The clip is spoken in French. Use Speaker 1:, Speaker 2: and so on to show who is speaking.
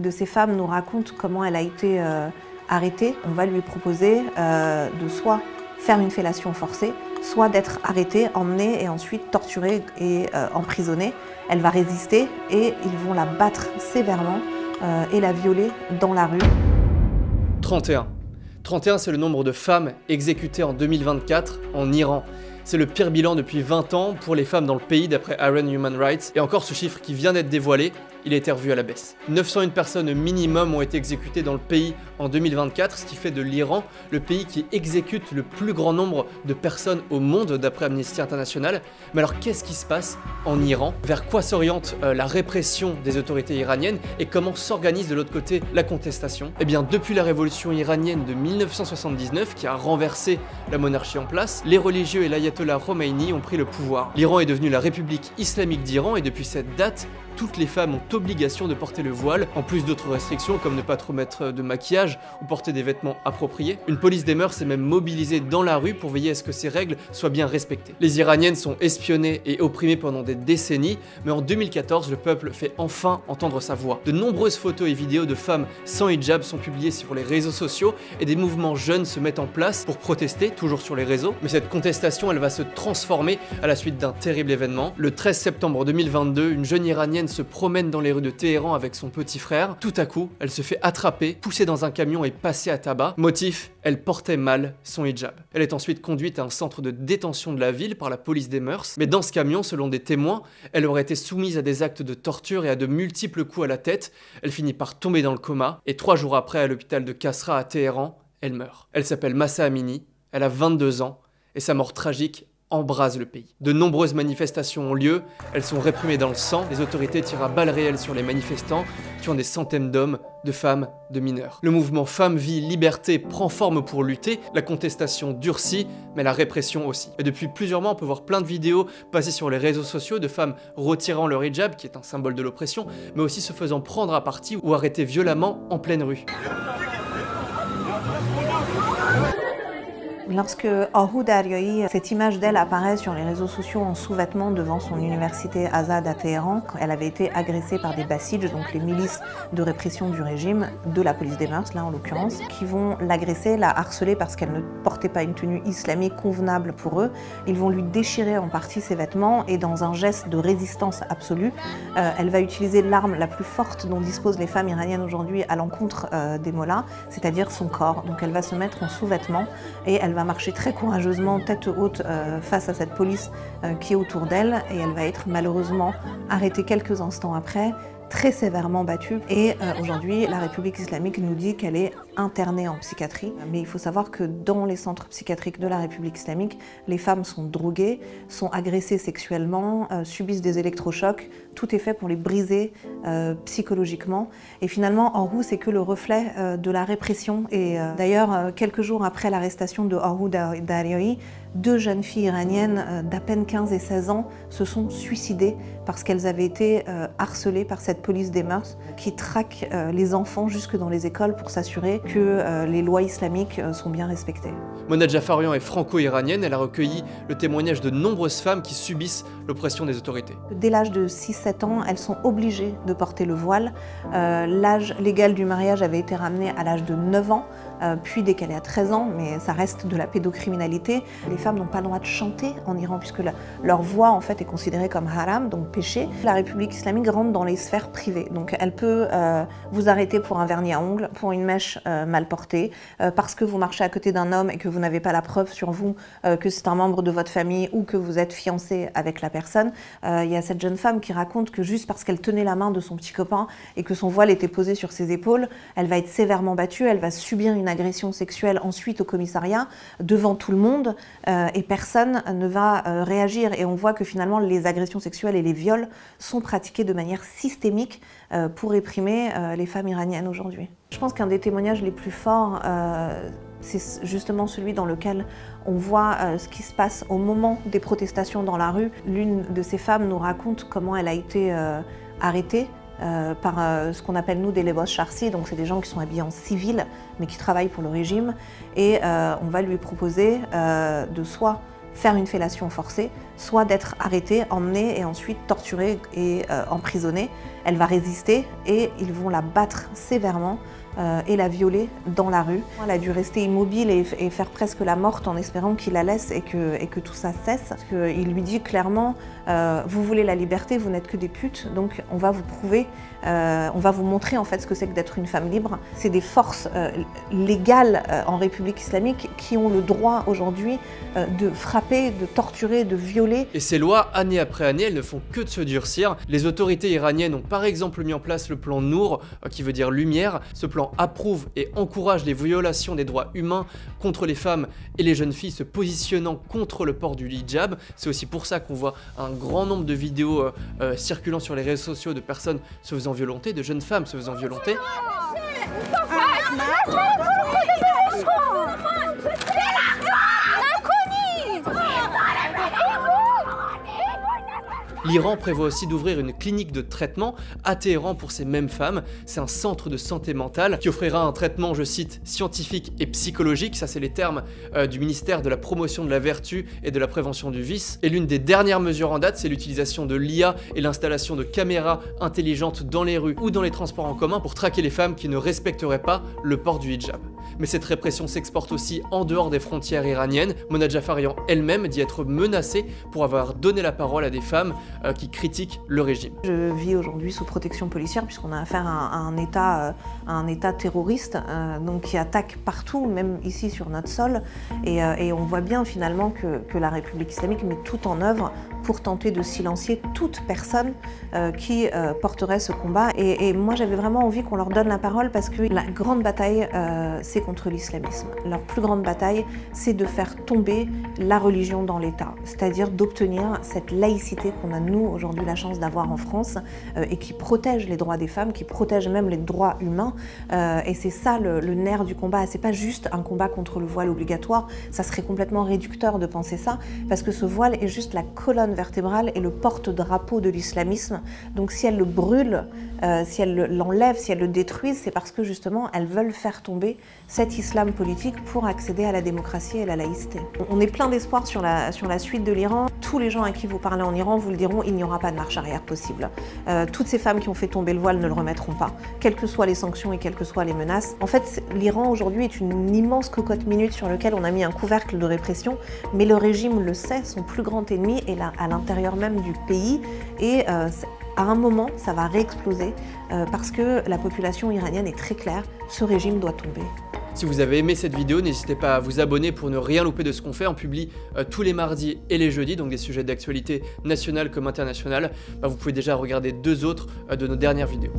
Speaker 1: de ces femmes nous raconte comment elle a été arrêtée. On va lui proposer de soit faire une fellation forcée, soit d'être arrêtée, emmenée et ensuite torturée et emprisonnée. Elle va résister et ils vont la battre sévèrement et la violer dans la rue.
Speaker 2: 31. 31, c'est le nombre de femmes exécutées en 2024 en Iran. C'est le pire bilan depuis 20 ans pour les femmes dans le pays d'après Iran Human Rights. Et encore, ce chiffre qui vient d'être dévoilé, il a été revu à la baisse. 901 personnes minimum ont été exécutées dans le pays en 2024, ce qui fait de l'Iran le pays qui exécute le plus grand nombre de personnes au monde d'après Amnesty International. Mais alors qu'est-ce qui se passe en Iran? Vers quoi s'oriente la répression des autorités iraniennes et comment s'organise de l'autre côté la contestation? Eh bien, depuis la révolution iranienne de 1979 qui a renversé la monarchie en place, les religieux et l'ayatollah Khomeini ont pris le pouvoir. L'Iran est devenu la République islamique d'Iran et depuis cette date, toutes les femmes ont obligation de porter le voile, en plus d'autres restrictions comme ne pas trop mettre de maquillage ou porter des vêtements appropriés. Une police des mœurs s'est même mobilisée dans la rue pour veiller à ce que ces règles soient bien respectées. Les Iraniennes sont espionnées et opprimées pendant des décennies, mais en 2014, le peuple fait enfin entendre sa voix. De nombreuses photos et vidéos de femmes sans hijab sont publiées sur les réseaux sociaux et des mouvements jeunes se mettent en place pour protester, toujours sur les réseaux. Mais cette contestation, elle va se transformer à la suite d'un terrible événement. Le 13 septembre 2022, une jeune Iranienne se promène dans les rues de Téhéran avec son petit frère. Tout à coup, elle se fait attraper, poussée dans un camion et passée à tabac. Motif, elle portait mal son hijab. Elle est ensuite conduite à un centre de détention de la ville par la police des mœurs. Mais dans ce camion, selon des témoins, elle aurait été soumise à des actes de torture et à de multiples coups à la tête. Elle finit par tomber dans le coma et 3 jours après, à l'hôpital de Kasra à Téhéran, elle meurt. Elle s'appelle Mahsa Amini, elle a 22 ans et sa mort tragique embrase le pays. De nombreuses manifestations ont lieu, elles sont réprimées dans le sang, les autorités tirent à balles réelles sur les manifestants, tuant des centaines d'hommes, de femmes, de mineurs. Le mouvement Femmes, Vie, Liberté prend forme pour lutter, la contestation durcit, mais la répression aussi. Et depuis plusieurs mois, on peut voir plein de vidéos passées sur les réseaux sociaux de femmes retirant leur hijab, qui est un symbole de l'oppression, mais aussi se faisant prendre à partie ou arrêter violemment en pleine rue.
Speaker 1: Lorsque Ahu Daryai, cette image d'elle apparaît sur les réseaux sociaux en sous-vêtements devant son université Azad à Téhéran, elle avait été agressée par des Basij, donc les milices de répression du régime, de la police des mœurs, là en l'occurrence, qui vont l'agresser, la harceler parce qu'elle ne portait pas une tenue islamique convenable pour eux. Ils vont lui déchirer en partie ses vêtements et dans un geste de résistance absolue, elle va utiliser l'arme la plus forte dont disposent les femmes iraniennes aujourd'hui à l'encontre des mollahs, c'est-à-dire son corps. Donc elle va se mettre en sous-vêtements et elle va marcher très courageusement, tête haute, face à cette police qui est autour d'elle et elle va être malheureusement arrêtée quelques instants après, très sévèrement battue. Et aujourd'hui, la République islamique nous dit qu'elle est internée en psychiatrie. Mais il faut savoir que dans les centres psychiatriques de la République islamique, les femmes sont droguées, sont agressées sexuellement, subissent des électrochocs. Tout est fait pour les briser psychologiquement. Et finalement, Ahu, c'est que le reflet de la répression. Et d'ailleurs, quelques jours après l'arrestation de Ahu Daryai, 2 jeunes filles iraniennes d'à peine 15 et 16 ans se sont suicidées parce qu'elles avaient été harcelées par cette police des mœurs qui traque les enfants jusque dans les écoles pour s'assurer que les lois islamiques sont bien respectées.
Speaker 2: Mona Djafarian est franco-iranienne, elle a recueilli le témoignage de nombreuses femmes qui subissent l'oppression des autorités.
Speaker 1: Dès l'âge de 6-7 ans, elles sont obligées de porter le voile. L'âge légal du mariage avait été ramené à l'âge de 9 ans, puis décalé à 13 ans, mais ça reste de la pédocriminalité. Les femmes n'ont pas le droit de chanter en Iran puisque leur voix en fait est considérée comme haram, donc péché. La République islamique rentre dans les sphères privées, donc elle peut vous arrêter pour un vernis à ongles, pour une mèche mal portée, parce que vous marchez à côté d'un homme et que vous n'avez pas la preuve sur vous que c'est un membre de votre famille ou que vous êtes fiancé avec la personne. Il y a cette jeune femme qui raconte que juste parce qu'elle tenait la main de son petit copain et que son voile était posé sur ses épaules, elle va être sévèrement battue, elle va subir une agression sexuelle ensuite au commissariat devant tout le monde et personne ne va réagir. Et on voit que finalement les agressions sexuelles et les viols sont pratiqués de manière systémique pour réprimer les femmes iraniennes aujourd'hui. Je pense qu'un des témoignages les plus forts, c'est justement celui dans lequel on voit ce qui se passe au moment des protestations dans la rue. L'une de ces femmes nous raconte comment elle a été arrêtée par ce qu'on appelle nous des lebos sharsi, donc c'est des gens qui sont habillés en civil mais qui travaillent pour le régime, et on va lui proposer de soit faire une fellation forcée, soit d'être arrêtée, emmenée et ensuite torturée et emprisonnée. Elle va résister et ils vont la battre sévèrement et la violer dans la rue. Elle a dû rester immobile et faire presque la morte en espérant qu'il la laisse et que tout ça cesse. Parce qu'il lui dit clairement vous voulez la liberté, vous n'êtes que des putes, donc on va vous prouver, on va vous montrer en fait ce que c'est que d'être une femme libre. C'est des forces légales en République islamique qui ont le droit aujourd'hui de frapper, de torturer, de violer.
Speaker 2: Et ces lois, année après année, elles ne font que de se durcir. Les autorités iraniennes ont par exemple mis en place le plan Nour, qui veut dire lumière. Ce plan approuve et encourage les violations des droits humains contre les femmes et les jeunes filles se positionnant contre le port du hijab. C'est aussi pour ça qu'on voit un grand nombre de vidéos circulant sur les réseaux sociaux de personnes se faisant violenter, de jeunes femmes se faisant violenter. L'Iran prévoit aussi d'ouvrir une clinique de traitement à Téhéran pour ces mêmes femmes. C'est un centre de santé mentale qui offrira un traitement, je cite, scientifique et psychologique. Ça, c'est les termes du ministère de la promotion de la vertu et de la prévention du vice. Et l'une des dernières mesures en date, c'est l'utilisation de l'IA et l'installation de caméras intelligentes dans les rues ou dans les transports en commun pour traquer les femmes qui ne respecteraient pas le port du hijab. Mais cette répression s'exporte aussi en dehors des frontières iraniennes. Mona Jafarian elle-même dit être menacée pour avoir donné la parole à des femmes qui critiquent le régime.
Speaker 1: Je vis aujourd'hui sous protection policière puisqu'on a affaire à un État terroriste donc qui attaque partout, même ici sur notre sol. Et on voit bien finalement que la République islamique met tout en œuvre pour tenter de silencier toute personne qui porterait ce combat. Et moi j'avais vraiment envie qu'on leur donne la parole parce que la grande bataille c'est contre l'islamisme. Leur plus grande bataille c'est de faire tomber la religion dans l'État, c'est-à-dire d'obtenir cette laïcité qu'on a nous aujourd'hui la chance d'avoir en France et qui protège les droits des femmes, qui protège même les droits humains. Et c'est ça le nerf du combat. C'est pas juste un combat contre le voile obligatoire, ça serait complètement réducteur de penser ça, parce que ce voile est juste la colonne vertébrale et le porte-drapeau de l'islamisme. Donc si elles le brûlent, si elles l'enlèvent, si elles le détruisent, c'est parce que justement elles veulent faire tomber cet islam politique pour accéder à la démocratie et à la laïcité. On est plein d'espoir sur la suite de l'Iran. Tous les gens à qui vous parlez en Iran vous le diront, il n'y aura pas de marche arrière possible. Toutes ces femmes qui ont fait tomber le voile ne le remettront pas, quelles que soient les sanctions et quelles que soient les menaces. En fait, l'Iran aujourd'hui est une immense cocotte minute sur laquelle on a mis un couvercle de répression, mais le régime le sait, son plus grand ennemi est là, à l'intérieur même du pays, et à un moment, ça va réexploser parce que la population iranienne est très claire, ce régime doit tomber.
Speaker 2: Si vous avez aimé cette vidéo, n'hésitez pas à vous abonner pour ne rien louper de ce qu'on fait. On publie tous les mardis et les jeudis, donc des sujets d'actualité nationale comme internationale. Vous pouvez déjà regarder 2 autres de nos dernières vidéos.